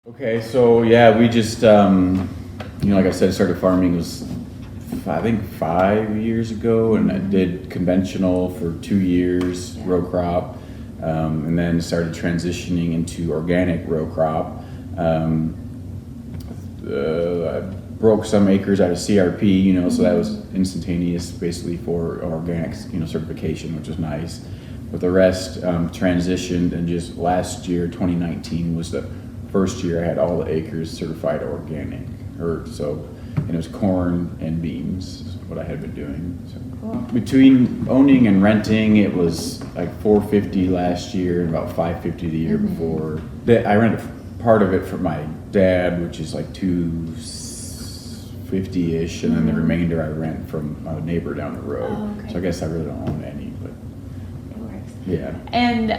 Okay, so yeah, we just, like I said, started farming was, I think 5 years ago, and I did conventional for 2 years, row crop, and then started transitioning into organic row crop. Um, I broke some acres out of CRP, so that was instantaneous, basically for organic, certification, which was nice. But the rest transitioned, and just last year, 2019, was the first year I had all the acres certified organic. And it was corn and beans, is what I had been doing. So Cool. between owning and renting, it was like 450 last year and about 550 the year before. I rented part of it from my dad, which is like 250-ish, and then the remainder I rent from a neighbor down the road. Oh, okay. So I guess I really don't own any, but It works. yeah. And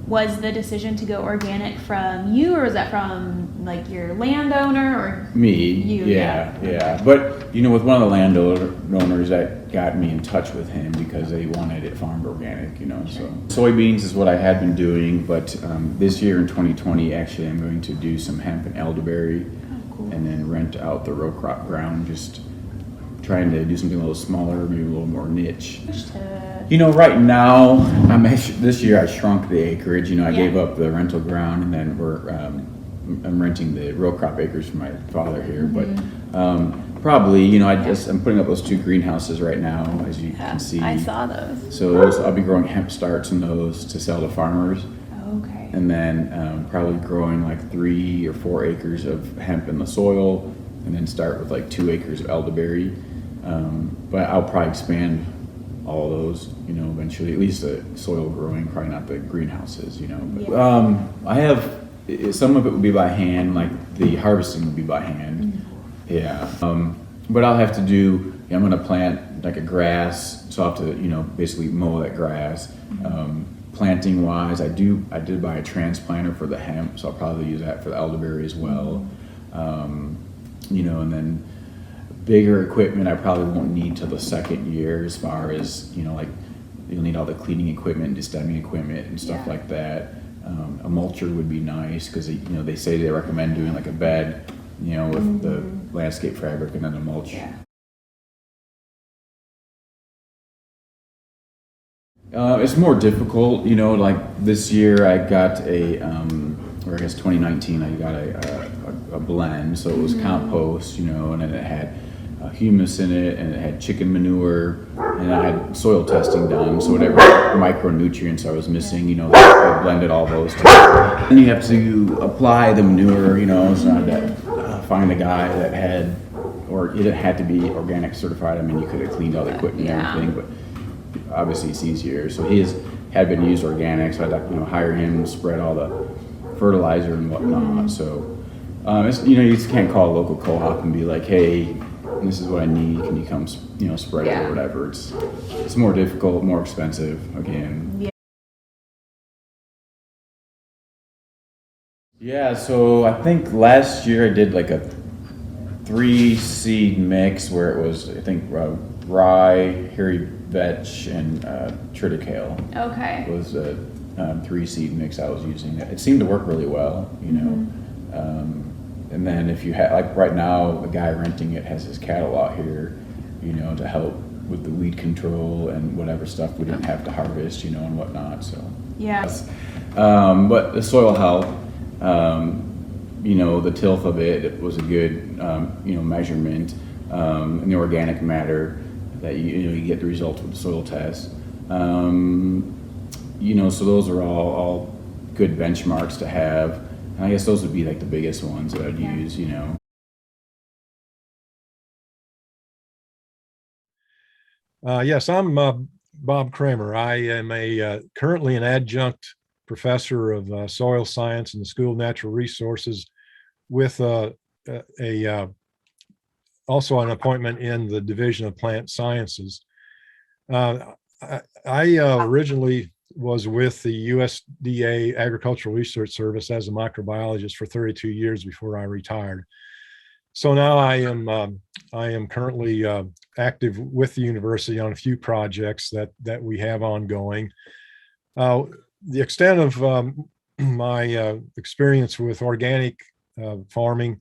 was the decision to go organic from you, or was that from like your landowner, or Me, You, yeah. yeah. But, with one of the landowners that got me in touch with him because they wanted it farmed organic, so. Soybeans is what I had been doing, but this year in 2020, actually, I'm going to do some hemp and elderberry cool. and then rent out the row crop ground, just trying to do something a little smaller, maybe a little more niche. Right now, this year I shrunk the acreage. I Yeah. gave up the rental ground, and then I'm renting the row crop acres from my father here. But probably, I'm putting up those two greenhouses right now, as you can see. I saw those. So I'll be growing hemp starts in those to sell to farmers, Okay. and then probably growing like 3 or 4 acres of hemp in the soil, and then start with like 2 acres of elderberry. But I'll probably expand all of those, eventually, at least the soil growing, probably not the greenhouses, But, I have, some of it will be by hand, like the harvesting will be by hand. Yeah. But I'll have to I'm gonna plant like a grass, so I'll have to, basically mow that grass. Planting wise, I did buy a transplanter for the hemp, so I'll probably use that for the elderberry as well. And then bigger equipment I probably won't need till the second year, as far as, like you'll need all the cleaning equipment, destemming equipment and stuff Yeah. like that. A mulcher would be nice, because they say they recommend doing like a bed, with the landscape fabric and then a mulch. Yeah. It's more difficult, like this year I got or I guess 2019, I got a blend, so it was compost, and then it had humus in it, and it had chicken manure, and I had soil testing done, so whatever micronutrients I was missing, I blended all those together. Then you have to apply the manure, so I had to find a guy that had, or it had to be organic certified. I mean, you could have cleaned all the equipment and Yeah. everything, but obviously it's easier. So had been used organic, so I'd have to hire him to spread all the fertilizer and whatnot. So you just can't call a local co-op and be like, hey, this is what I need, can you come spread it Yeah. or whatever. It's more difficult, more expensive again. Yeah, so I think last year I did like a 3 seed mix, where it was, I think, rye, hairy vetch, and triticale Okay. was a 3 seed mix I was using. It seemed to work really well, and then if you have, like right now, the guy renting it has his cattle out here, to help with the weed control and whatever stuff we didn't have to harvest, and whatnot, so. Yeah. But the soil health, the tilth of it was a good, measurement, and the organic matter that you get the results with the soil test. So those are all good benchmarks to have. And I guess those would be like the biggest ones that I'd use, Yes, I'm Bob Kramer. I am currently an adjunct professor of soil science in the School of Natural Resources, with also an appointment in the Division of Plant Sciences. I originally was with the USDA Agricultural Research Service as a microbiologist for 32 years before I retired. So now I am currently active with the university on a few projects that we have ongoing. The extent of my experience with organic farming,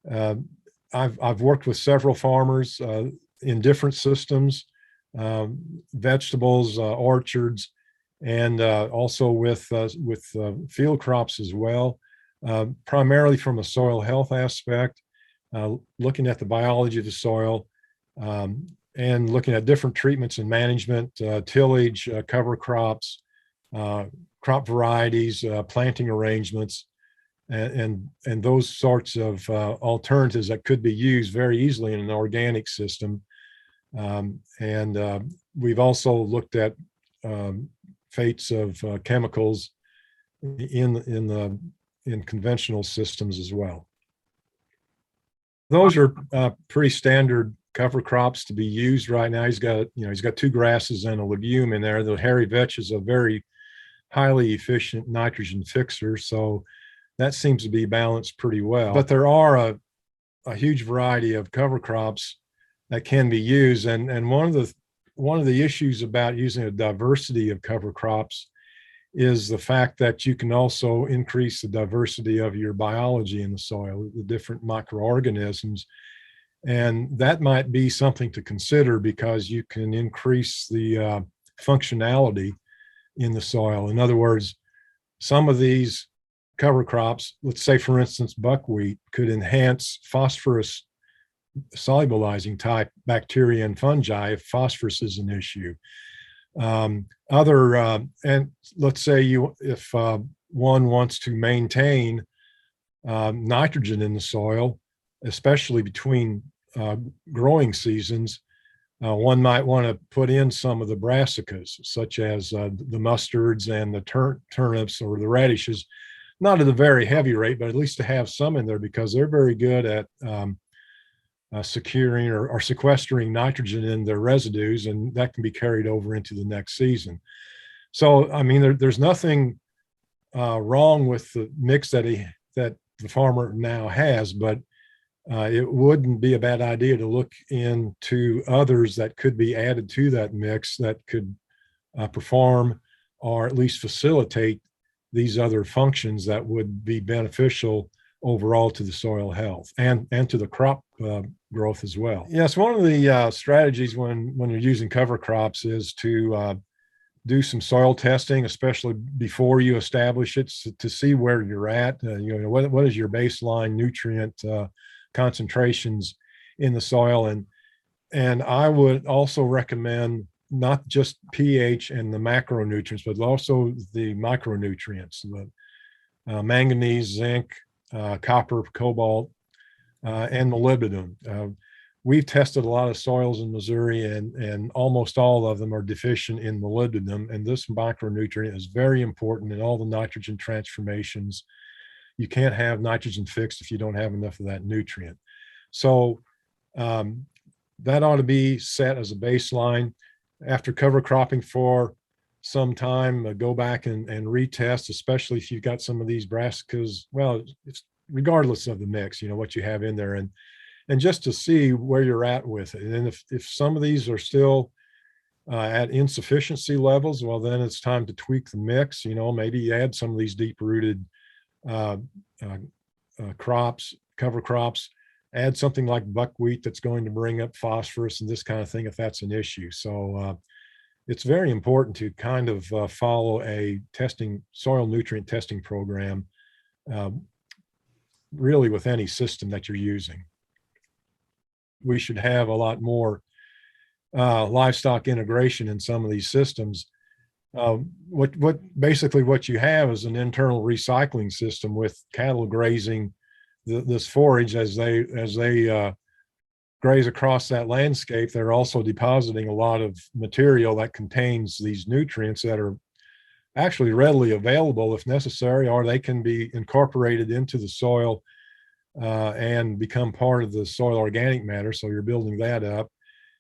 uh, I've worked with several farmers in different systems, vegetables, orchards, and also with field crops as well, primarily from a soil health aspect, looking at the biology of the soil, and looking at different treatments and management, tillage, cover crops, crop varieties, planting arrangements, and those sorts of alternatives that could be used very easily in an organic system. And we've also looked at fates of chemicals in conventional systems as well. Those are pretty standard cover crops to be used right now. He's got two grasses and a legume in there. The hairy vetch is a very highly efficient nitrogen fixer, so that seems to be balanced pretty well. But there are a huge variety of cover crops that can be used, and one of the issues about using a diversity of cover crops is the fact that you can also increase the diversity of your biology in the soil, the different microorganisms. And that might be something to consider because you can increase the functionality in the soil. In other words, some of these cover crops, let's say for instance, buckwheat, could enhance phosphorus solubilizing type bacteria and fungi if phosphorus is an issue. And let's say if one wants to maintain nitrogen in the soil, especially between growing seasons, one might want to put in some of the brassicas, such as the mustards and the turnips or the radishes, not at a very heavy rate, but at least to have some in there because they're very good at securing or sequestering nitrogen in their residues, and that can be carried over into the next season. So, I mean, there's nothing wrong with the mix that the farmer now has, but it wouldn't be a bad idea to look into others that could be added to that mix that could perform or at least facilitate these other functions that would be beneficial overall to the soil health and to the crop growth as well. Yes, one of the strategies when you're using cover crops is to do some soil testing, especially before you establish it, to see where you're at. What is your baseline nutrient concentrations in the soil, and I would also recommend not just pH and the macronutrients, but also the micronutrients, the manganese, zinc, copper, cobalt, and molybdenum. We've tested a lot of soils in Missouri, and almost all of them are deficient in molybdenum, and this micronutrient is very important in all the nitrogen transformations. You can't have nitrogen fixed if you don't have enough of that nutrient. So that ought to be set as a baseline. After cover cropping for some time, go back and retest, especially if you've got some of these brassicas. Well, it's regardless of the mix, what you have in there, and just to see where you're at with it. And if some of these are still at insufficiency levels, well, then it's time to tweak the mix. Maybe add some of these deep-rooted crops, cover crops, add something like buckwheat that's going to bring up phosphorus and this kind of thing if that's an issue. So it's very important to kind of follow a soil nutrient testing program, really with any system that you're using. We should have a lot more livestock integration in some of these systems. Basically what you have is an internal recycling system with cattle grazing this forage as they graze across that landscape. They're also depositing a lot of material that contains these nutrients that are actually readily available if necessary, or they can be incorporated into the soil and become part of the soil organic matter. So you're building that up.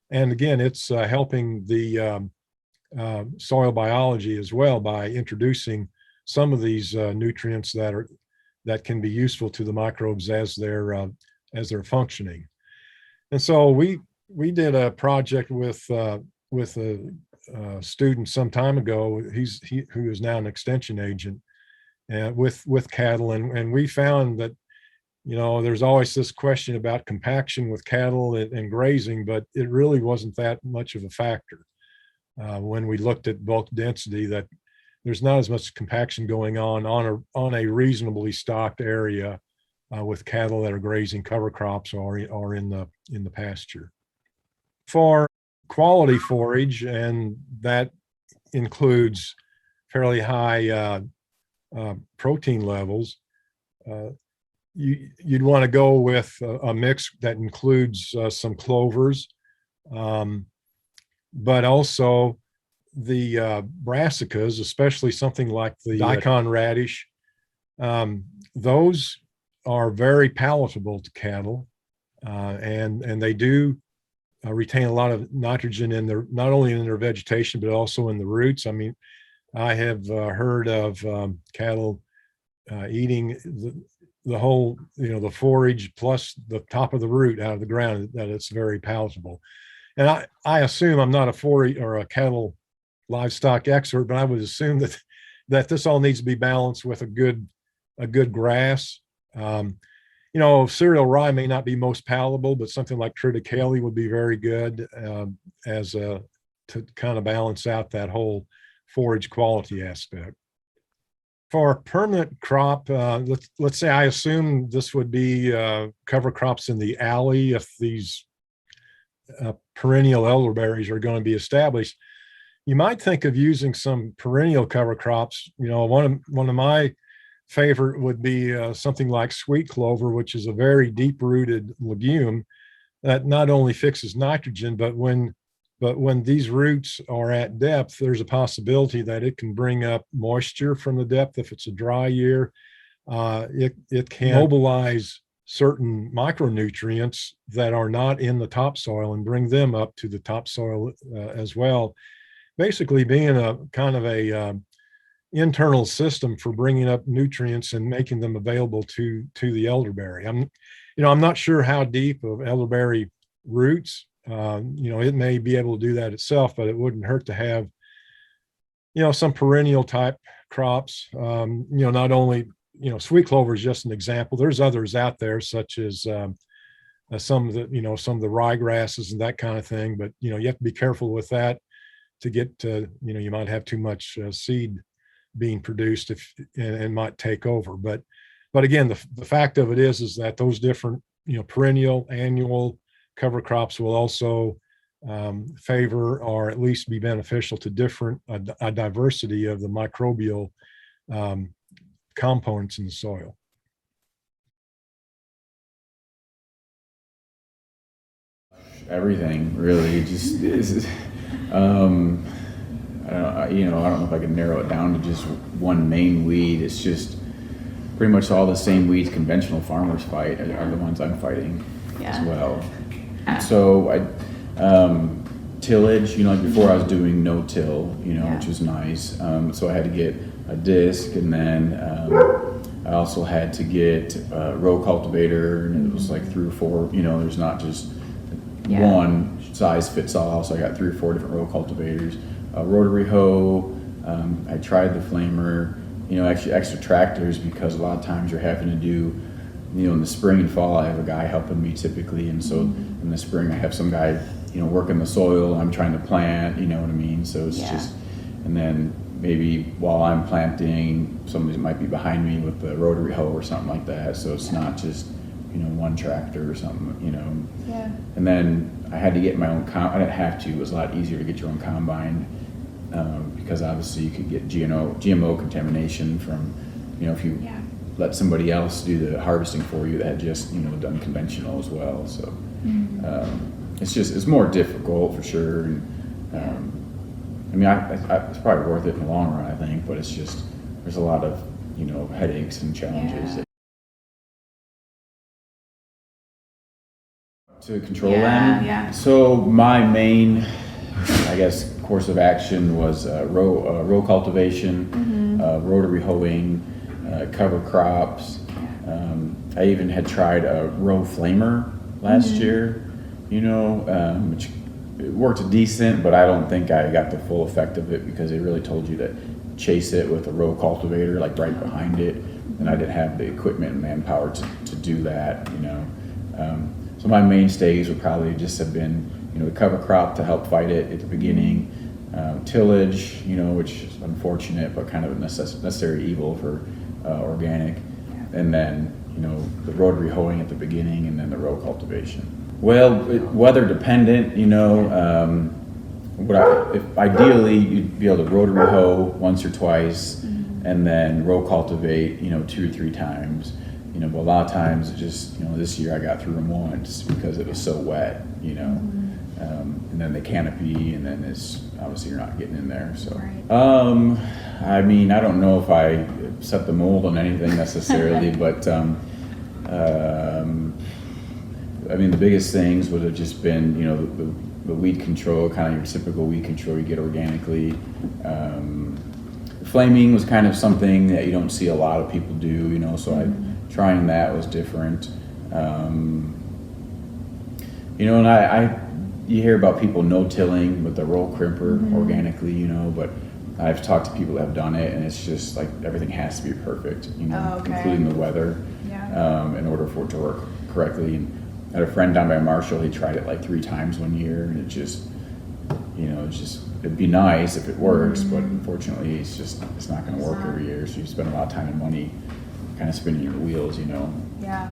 And again, it's helping the soil biology as well by introducing some of these nutrients that can be useful to the microbes as they're functioning. And so we did a project with a student some time ago, who is now an extension agent, with cattle, and we found that there's always this question about compaction with cattle and grazing, but it really wasn't that much of a factor when we looked at bulk density. That there's not as much compaction going on a reasonably stocked area with cattle that are grazing cover crops or in the pasture. For quality forage, and that includes fairly high protein levels, you'd want to go with a mix that includes some clovers, but also the brassicas, especially something like the daikon radish. Those are very palatable to cattle, and they do retain a lot of nitrogen in their, not only in their vegetation, but also in the roots. I mean, I have heard of cattle eating the whole, the forage plus the top of the root out of the ground, that it's very palatable. And I assume, I'm not a forage or a cattle livestock expert, but I would assume that this all needs to be balanced with a good grass. Cereal rye may not be most palatable, but something like triticale would be very good to kind of balance out that whole forage quality aspect. For a permanent crop, let's say I assume this would be cover crops in the alley if these perennial elderberries are going to be established. You might think of using some perennial cover crops. One of my favorite would be something like sweet clover, which is a very deep-rooted legume that not only fixes nitrogen, but when these roots are at depth, there's a possibility that it can bring up moisture from the depth. If it's a dry year, it can mobilize certain micronutrients that are not in the topsoil and bring them up to the topsoil as well. Basically being a kind of a internal system for bringing up nutrients and making them available to the elderberry. I'm not sure how deep of elderberry roots. It may be able to do that itself, but it wouldn't hurt to have, some perennial type crops. Not only, sweet clover is just an example. There's others out there, such as some of the ryegrasses and that kind of thing. But you have to be careful with that to get you might have too much seed being produced and might take over. But again, the fact of it is that those different perennial, annual cover crops will also favor or at least be beneficial to a diversity of the microbial components in the soil. Everything really just is. I don't know if I can narrow it down to just one main weed. It's just pretty much all the same weeds conventional farmers fight are the ones I'm fighting as well. So tillage, like before I was doing no-till, which was nice. So I had to get a disc, and then I also had to get a row cultivator, and it was like 3 or 4, there's not just one size fits all. So I got 3 or 4 different row cultivators, a rotary hoe. I tried the flamer, actually extra tractors, because a lot of times you're having to do, in the spring and fall, I have a guy helping me typically. And so in the spring, I have some guy, working the soil. I'm trying to plant, you know what I mean? So it's just, and then maybe while I'm planting, somebody might be behind me with the rotary hoe or something like that. So it's not just, one tractor or something, Yeah. And then I had to get my own, I didn't have to, it was a lot easier to get your own combine, because obviously you could get GMO contamination from, if you let somebody else do the harvesting for you that had just, done conventional as well. So it's more difficult for sure. And it's probably worth it in the long run, I think, but it's just, there's a lot of, headaches and challenges. To control them. So my main, course of action was row cultivation, rotary hoeing, cover crops. I even had tried a row flamer last year, which it worked decent, but I don't think I got the full effect of it, because they really told you that chase it with a row cultivator like right behind it, and I didn't have the equipment and manpower to do that, you know. So my mainstays would probably just have been, you know, the cover crop to help fight it at the beginning, tillage, you know, which is unfortunate but kind of a necessary evil for organic, and then, you know, the rotary hoeing at the beginning, and then the row cultivation. Well, weather dependent, you know. If ideally you'd be able to rotary hoe once or twice, and then row cultivate, you know, 2 or 3 times. You know, but a lot of times it just, you know, this year I got through them once because it was so wet, you know. And then the canopy, and then it's obviously you're not getting in there. So, I mean, I don't know if I set the mold on anything necessarily, but I mean, the biggest things would have just been, you know, the weed control, kind of your typical weed control you get organically. Flaming was kind of something that you don't see a lot of people do, you know, so trying that was different. You know, and you hear about people no-tilling with the roll crimper organically, you know, but I've talked to people that have done it, and it's just like everything has to be perfect, you know, including the weather, in order for it to work correctly. And I had a friend down by Marshall, he tried it like 3 times one year, and it just, you know, it'd be nice if it works, but unfortunately it's not going to work every year. So you spend a lot of time and money kind of spinning your wheels, you know. Yeah.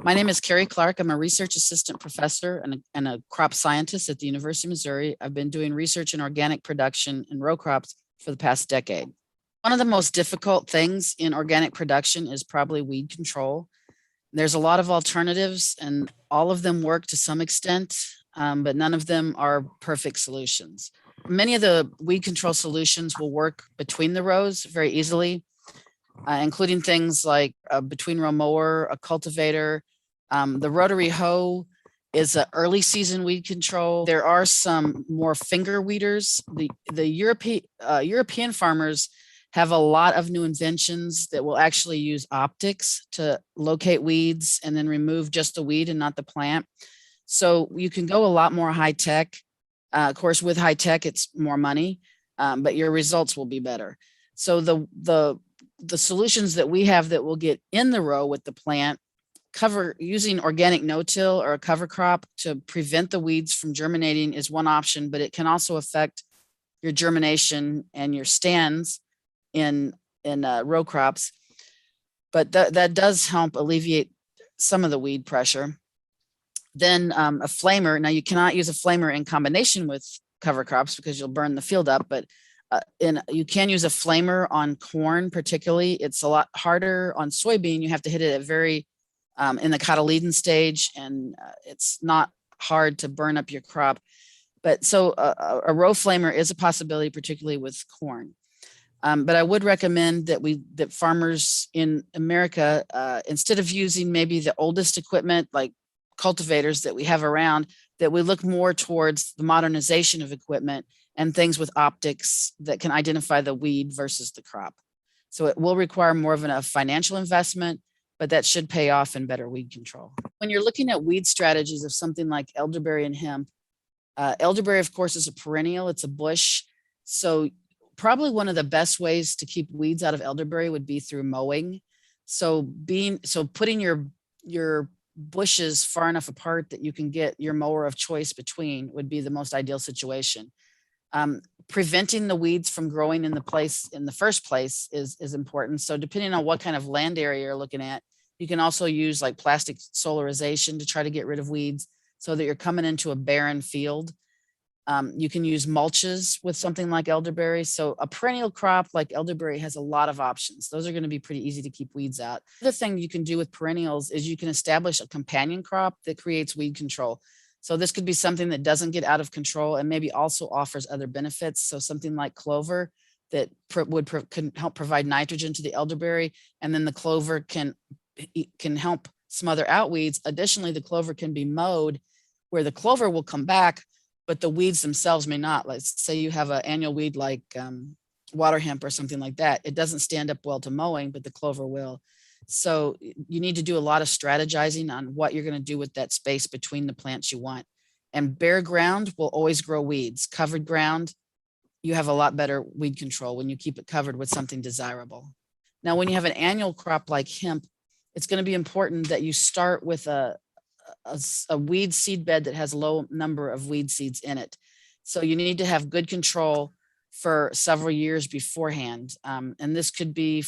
My name is Carrie Clark. I'm a research assistant professor and a crop scientist at the University of Missouri. I've been doing research in organic production and row crops for the past decade. One of the most difficult things in organic production is probably weed control. There's a lot of alternatives, and all of them work to some extent, but none of them are perfect solutions. Many of the weed control solutions will work between the rows very easily, including things like a between row mower, a cultivator. The rotary hoe is an early season weed control. There are some more finger weeders. The European farmers have a lot of new inventions that will actually use optics to locate weeds and then remove just the weed and not the plant. So you can go a lot more high tech. Of course, with high tech, it's more money, but your results will be better. So the solutions that we have that will get in the row with the plant cover using organic no-till or a cover crop to prevent the weeds from germinating is one option, but it can also affect your germination and your stands in row crops. But that does help alleviate some of the weed pressure. Then a flamer. Now you cannot use a flamer in combination with cover crops because you'll burn the field up, but you can use a flamer on corn particularly. It's a lot harder on soybean. You have to hit it at very in the cotyledon stage, and it's not hard to burn up your crop. But so a row flamer is a possibility, particularly with corn. But I would recommend that farmers in America, instead of using maybe the oldest equipment like cultivators that we have around, that we look more towards the modernization of equipment and things with optics that can identify the weed versus the crop. So it will require more of a financial investment, but that should pay off in better weed control. When you're looking at weed strategies of something like elderberry and hemp, elderberry, of course, is a perennial, it's a bush. So probably one of the best ways to keep weeds out of elderberry would be through mowing. So putting your bushes far enough apart that you can get your mower of choice between would be the most ideal situation. Preventing the weeds from growing in the first place is important. So depending on what kind of land area you're looking at, you can also use like plastic solarization to try to get rid of weeds so that you're coming into a barren field. You can use mulches with something like elderberry. So a perennial crop like elderberry has a lot of options. Those are going to be pretty easy to keep weeds out. The other thing you can do with perennials is you can establish a companion crop that creates weed control. So this could be something that doesn't get out of control and maybe also offers other benefits. So something like clover that can help provide nitrogen to the elderberry, and then the clover can help smother out weeds. Additionally, the clover can be mowed where the clover will come back, but the weeds themselves may not. Let's say you have an annual weed like water hemp or something like that. It doesn't stand up well to mowing, but the clover will. So you need to do a lot of strategizing on what you're going to do with that space between the plants you want. And bare ground will always grow weeds. Covered ground, you have a lot better weed control when you keep it covered with something desirable. Now, when you have an annual crop like hemp, it's going to be important that you start with a weed seed bed that has a low number of weed seeds in it. So you need to have good control for several years beforehand. And this could be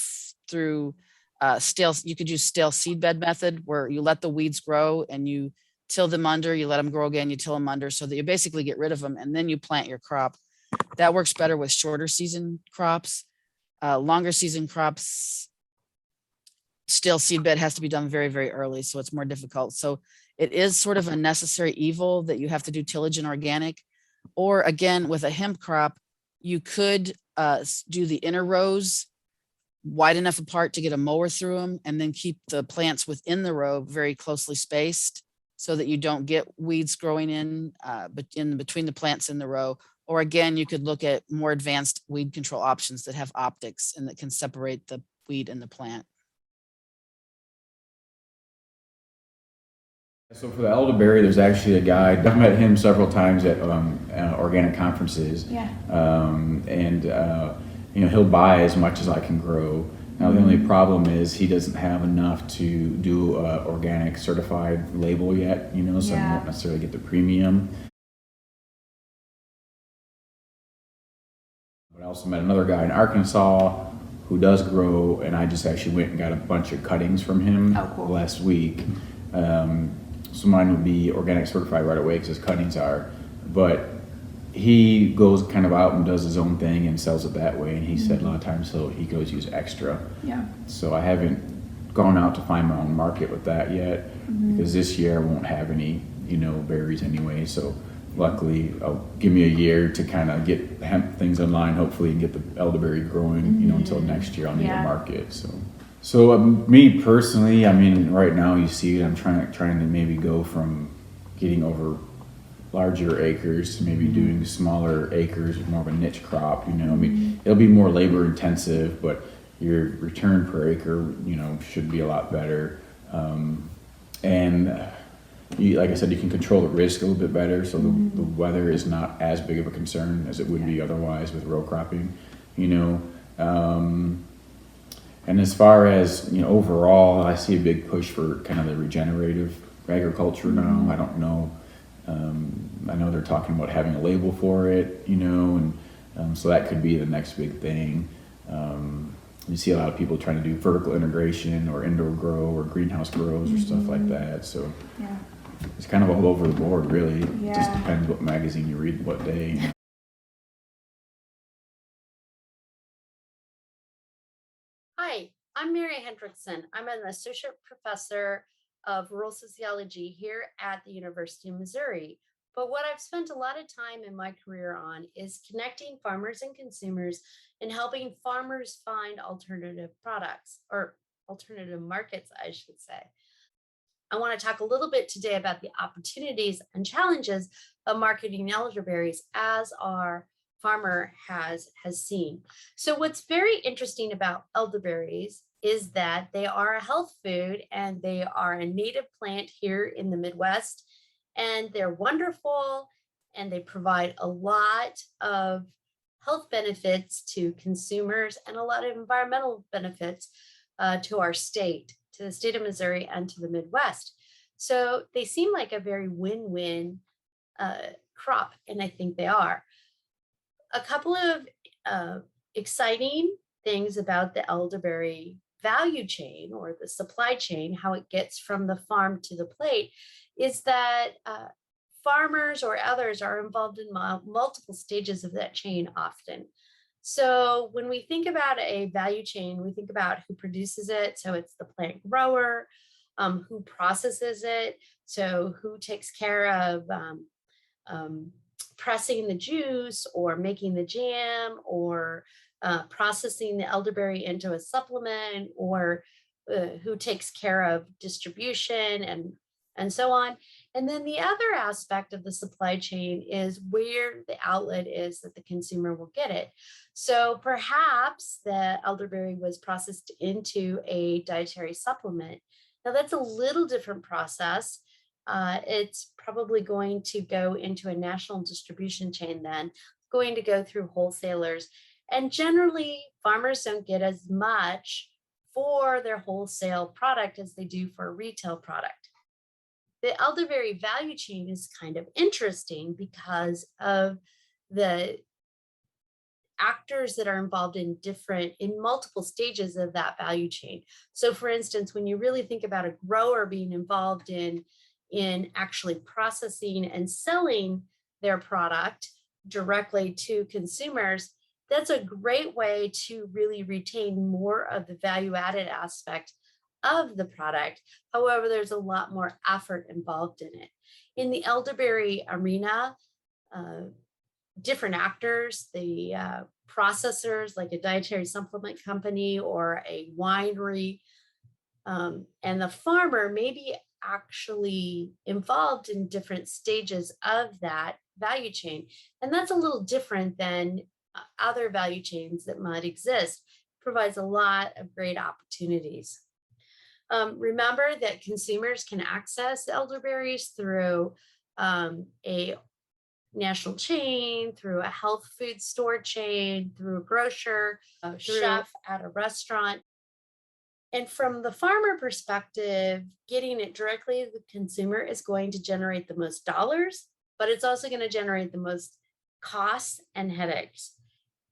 through you could use stale seed bed method, where you let the weeds grow and you till them under, you let them grow again, you till them under, so that you basically get rid of them and then you plant your crop. That works better with shorter season crops. Longer season crops, still seed bed has to be done very, very early, so it's more difficult. So it is sort of a necessary evil that you have to do tillage and organic. Or again, with a hemp crop, you could do the inner rows wide enough apart to get a mower through them, and then keep the plants within the row very closely spaced so that you don't get weeds growing in between the plants in the row. Or again, you could look at more advanced weed control options that have optics and that can separate the weed and the plant. So for the elderberry, there's actually a guy, I've met him several times at organic conferences. Yeah. He'll buy as much as I can grow. Now, the only problem is he doesn't have enough to do a organic certified label yet, so he won't necessarily get the premium. But I also met another guy in Arkansas who does grow, and I just actually went and got a bunch of cuttings from him last week. So mine would be organic certified right away because his cuttings are, but he goes kind of out and does his own thing and sells it that way. And he said a lot of times he goes use extra. Yeah. So I haven't gone out to find my own market with that yet, because this year I won't have any, berries anyway. So luckily, give me a year to kind of get hemp things online, hopefully, and get the elderberry growing, until next year I'll need a market. So me personally, I mean, right now you see I'm trying to maybe go from getting over larger acres to maybe doing smaller acres with more of a niche crop. I mean, it'll be more labor intensive, but your return per acre, should be a lot better. Like I said, you can control the risk a little bit better, so the weather is not as big of a concern as it would be otherwise with row cropping. And as far as, overall, I see a big push for kind of the regenerative agriculture now. I don't know. I know they're talking about having a label for it, and so that could be the next big thing. You see a lot of people trying to do vertical integration or indoor grow or greenhouse grows or stuff like that. So it's kind of all over the board, really. It just depends what magazine you read, what day. Hi, I'm Mary Hendrickson. I'm an associate professor of rural sociology here at the University of Missouri. But what I've spent a lot of time in my career on is connecting farmers and consumers and helping farmers find alternative products, or alternative markets, I should say. I want to talk a little bit today about the opportunities and challenges of marketing elderberries, as our farmer has seen. So what's very interesting about elderberries is that they are a health food and they are a native plant here in the Midwest, and they're wonderful and they provide a lot of health benefits to consumers and a lot of environmental benefits to our state, to the state of Missouri and to the Midwest. So they seem like a very win-win crop, and I think they are. A couple of exciting things about the elderberry value chain, or the supply chain, how it gets from the farm to the plate, is that farmers or others are involved in multiple stages of that chain often. So when we think about a value chain, we think about who produces it. So it's the plant grower, who processes it. So who takes care of pressing the juice or making the jam, or processing the elderberry into a supplement, or who takes care of distribution and so on. And then the other aspect of the supply chain is where the outlet is that the consumer will get it. So perhaps the elderberry was processed into a dietary supplement. Now that's a little different process. it's probably going to go into a national distribution chain then, going to go through wholesalers. And generally, farmers don't get as much for their wholesale product as they do for a retail product. The elderberry value chain is kind of interesting because of the actors that are involved in multiple stages of that value chain. So for instance, when you really think about a grower being involved in actually processing and selling their product directly to consumers, that's a great way to really retain more of the value added aspect of the product. However, there's a lot more effort involved in it. In the elderberry arena, different actors, the processors like a dietary supplement company or a winery, and the farmer may be actually involved in different stages of that value chain. And that's a little different than other value chains that might exist. Provides a lot of great opportunities. Remember that consumers can access elderberries through a national chain, through a health food store chain, through a grocer, a chef at a restaurant. And from the farmer perspective, getting it directly to the consumer is going to generate the most dollars, but it's also going to generate the most costs and headaches.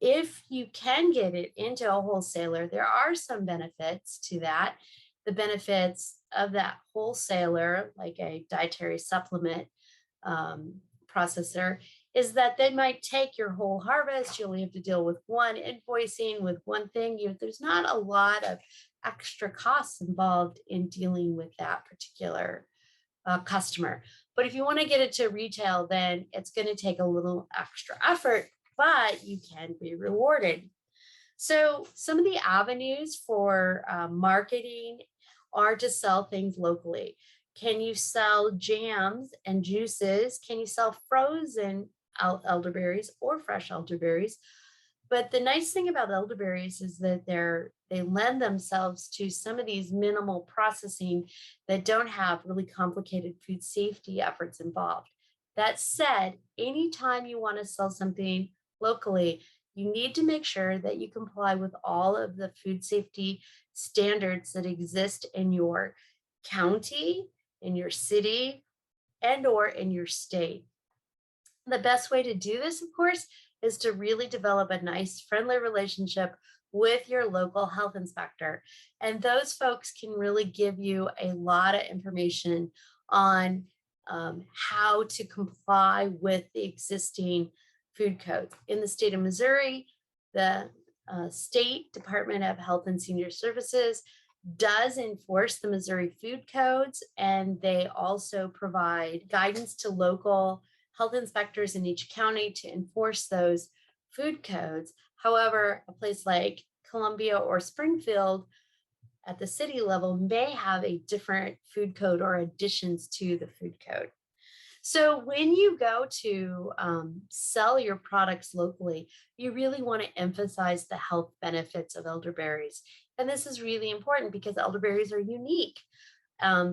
If you can get it into a wholesaler, there are some benefits to that. The benefits of that wholesaler, like a dietary supplement processor, is that they might take your whole harvest. You only have to deal with one invoicing with one thing. There's not a lot of extra costs involved in dealing with that particular customer. But if you want to get it to retail, then it's going to take a little extra effort, but you can be rewarded. So some of the avenues for marketing are to sell things locally. Can you sell jams and juices? Can you sell frozen elderberries or fresh elderberries? But the nice thing about elderberries is that they lend themselves to some of these minimal processing that don't have really complicated food safety efforts involved. That said, anytime you want to sell something locally, you need to make sure that you comply with all of the food safety standards that exist in your county, in your city, and or in your state. The best way to do this, of course, is to really develop a nice, friendly relationship with your local health inspector. And those folks can really give you a lot of information on how to comply with the existing food codes. In the state of Missouri, the State Department of Health and Senior Services does enforce the Missouri food codes, and they also provide guidance to local health inspectors in each county to enforce those food codes. However, a place like Columbia or Springfield at the city level may have a different food code or additions to the food code. So when you go to sell your products locally, you really want to emphasize the health benefits of elderberries. And this is really important because elderberries are unique.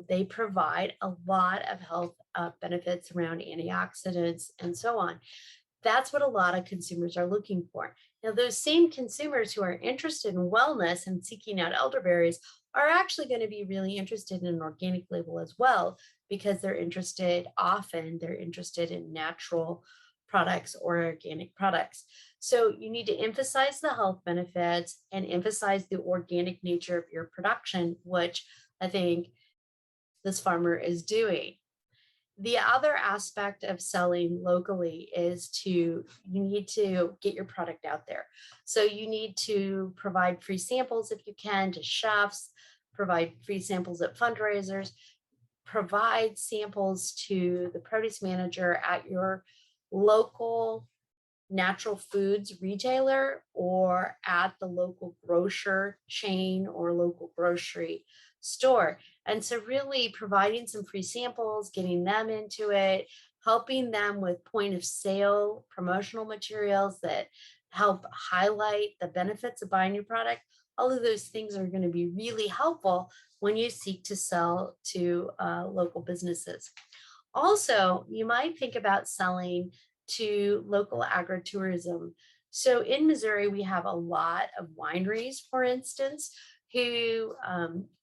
They provide a lot of health benefits around antioxidants and so on. That's what a lot of consumers are looking for. Now, those same consumers who are interested in wellness and seeking out elderberries are actually going to be really interested in an organic label as well, because they're interested in natural products or organic products. So you need to emphasize the health benefits and emphasize the organic nature of your production, which I think this farmer is doing. The other aspect of selling locally is you need to get your product out there. So you need to provide free samples if you can to chefs, provide free samples at fundraisers, provide samples to the produce manager at your local natural foods retailer or at the local grocer chain or local grocery store. And so really providing some free samples, getting them into it, helping them with point of sale promotional materials that help highlight the benefits of buying your product. All of those things are going to be really helpful when you seek to sell to local businesses. Also, you might think about selling to local agritourism. So in Missouri, we have a lot of wineries, for instance, who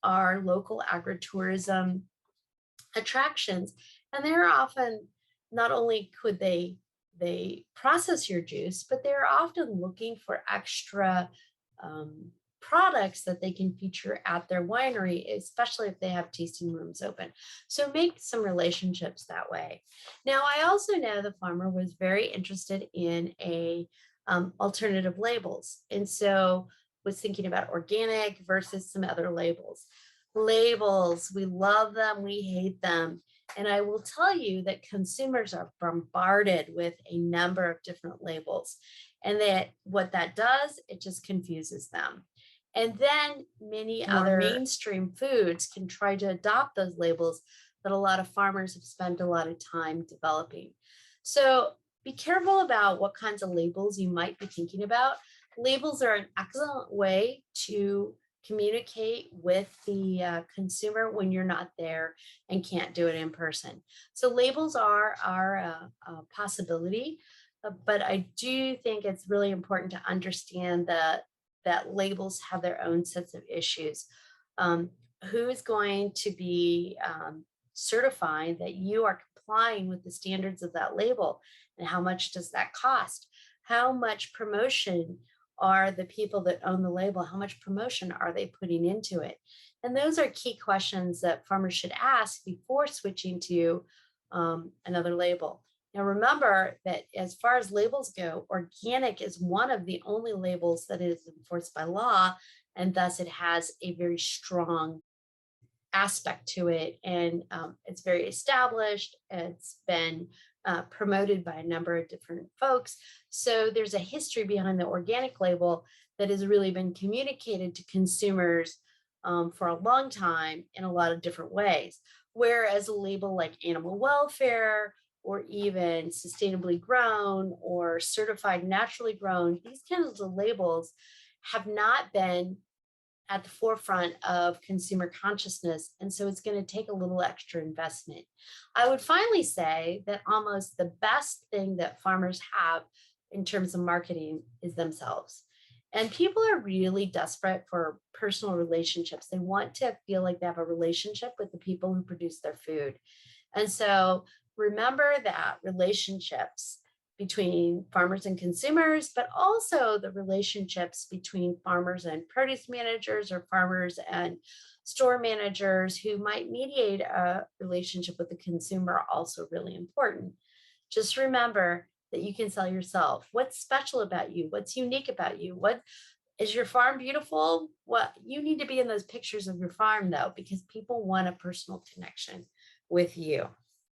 are local agritourism attractions, and they're often, not only could they process your juice, but they're often looking for extra um, products that they can feature at their winery, especially if they have tasting rooms open. So make some relationships that way. Now, I also know the farmer was very interested in a alternative labels, and so was thinking about organic versus some other labels. Labels, we love them, we hate them. And I will tell you that consumers are bombarded with a number of different labels. And that what that does, it just confuses them. And then many More other meat. mainstream foods can try to adopt those labels that a lot of farmers have spent a lot of time developing. So be careful about what kinds of labels you might be thinking about. Labels are an excellent way to communicate with the consumer when you're not there and can't do it in person. So labels are a possibility, but I do think it's really important to understand that labels have their own sets of issues. Um, who is going to be certifying that you are complying with the standards of that label, and how much does that cost? How much promotion are the people that own the label? How much promotion are they putting into it? And those are key questions that farmers should ask before switching to another label. Now, remember that as far as labels go, organic is one of the only labels that is enforced by law, and thus it has a very strong aspect to it. And it's very established. It's been promoted by a number of different folks. So there's a history behind the organic label that has really been communicated to consumers for a long time in a lot of different ways. Whereas a label like animal welfare, or even sustainably grown or certified naturally grown, these kinds of labels have not been at the forefront of consumer consciousness. And so it's going to take a little extra investment. I would finally say that almost the best thing that farmers have in terms of marketing is themselves. And people are really desperate for personal relationships. They want to feel like they have a relationship with the people who produce their food. And so remember that relationships between farmers and consumers, but also the relationships between farmers and produce managers, or farmers and store managers who might mediate a relationship with the consumer, are also really important. Just remember that you can sell yourself. What's special about you? What's unique about you? What is your farm beautiful? What you need to be in those pictures of your farm, though, because people want a personal connection with you.